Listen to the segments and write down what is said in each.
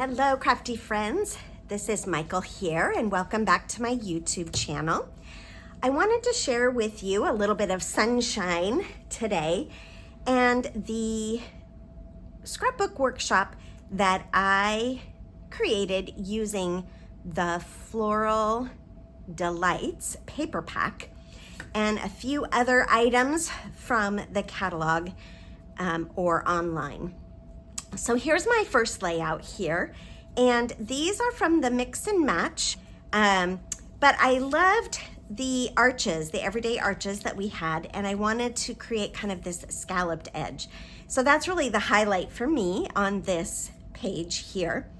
Hello, crafty friends. This is Michael here, and welcome back to my YouTube channel. I wanted to share with you a little bit of sunshine today and the scrapbook workshop that I created using the Floral Delights paper pack and a few other items from the catalog or online. So here's my first layout here, and these are from the mix and match, but I loved the arches, the everyday arches that we had, and I wanted to create kind of this scalloped edge. So that's really the highlight for me on this page here.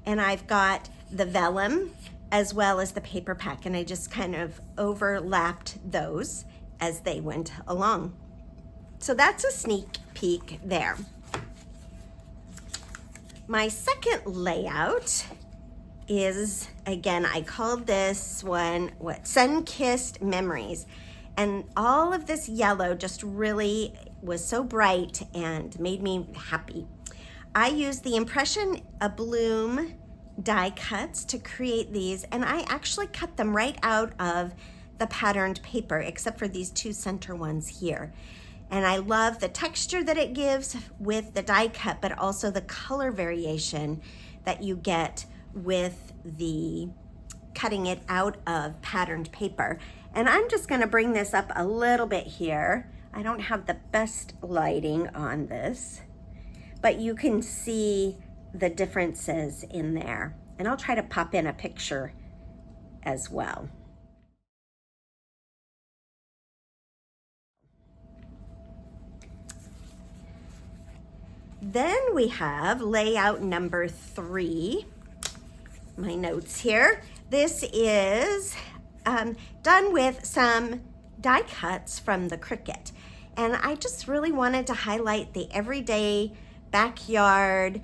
And I've got the vellum as well as the paper pack, and I just kind of overlapped those as they went along. So that's a sneak peek there. My second layout is, again, I called this one, Sun-Kissed Memories. And all of this yellow just really was so bright and made me happy. I used the Impression Abloom die cuts to create these, and I actually cut them right out of the patterned paper, except for these two center ones here. And I love the texture that it gives with the die cut, but also the color variation that you get with the cutting it out of patterned paper. And I'm just gonna bring this up a little bit here. I don't have the best lighting on this, but you can see the differences in there. And I'll try to pop in a picture as well. Then we have layout number 3, my notes here. This is done with some die cuts from the Cricut. And I just really wanted to highlight the everyday backyard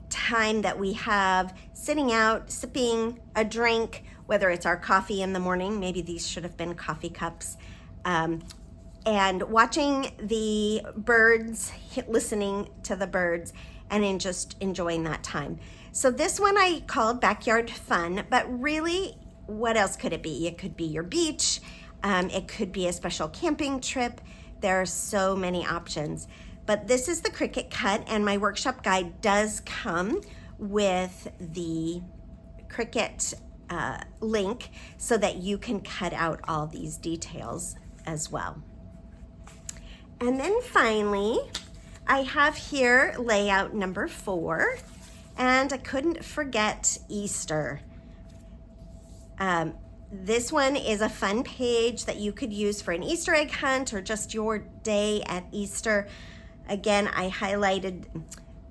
time that we have sitting out, sipping a drink, whether it's our coffee in the morning, maybe these should have been coffee cups, and watching the birds, listening to the birds, and just enjoying that time. So this one I called Backyard Fun, but really, what else could it be? It could be your beach, it could be a special camping trip. There are so many options. But this is the Cricut cut, and my workshop guide does come with the Cricut link so that you can cut out all these details as well. And then finally, I have here layout number 4, and I couldn't forget Easter. This one is a fun page that you could use for an Easter egg hunt or just your day at Easter. Again, I highlighted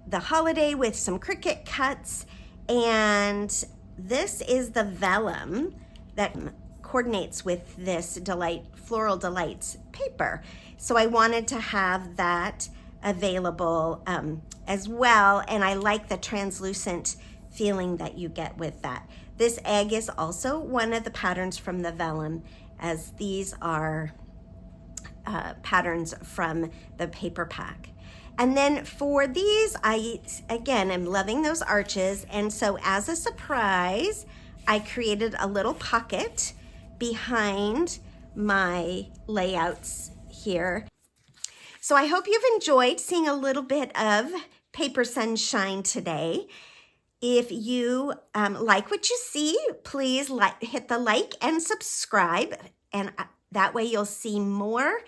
the holiday with some Cricut cuts, and this is the vellum that coordinates with this Floral Delights paper. So I wanted to have that available as well, and I like the translucent feeling that you get with that. This egg is also one of the patterns from the vellum, as these are patterns from the paper pack. And then for these, I, again, am loving those arches, and so as a surprise, I created a little pocket behind my layouts here. So I hope you've enjoyed seeing a little bit of paper sunshine today. If you like what you see, please hit the like and subscribe, and that way you'll see more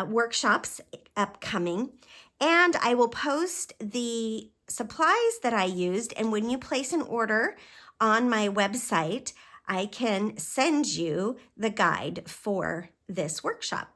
workshops upcoming. And I will post the supplies that I used, and when you place an order on my website, I can send you the guide for this workshop.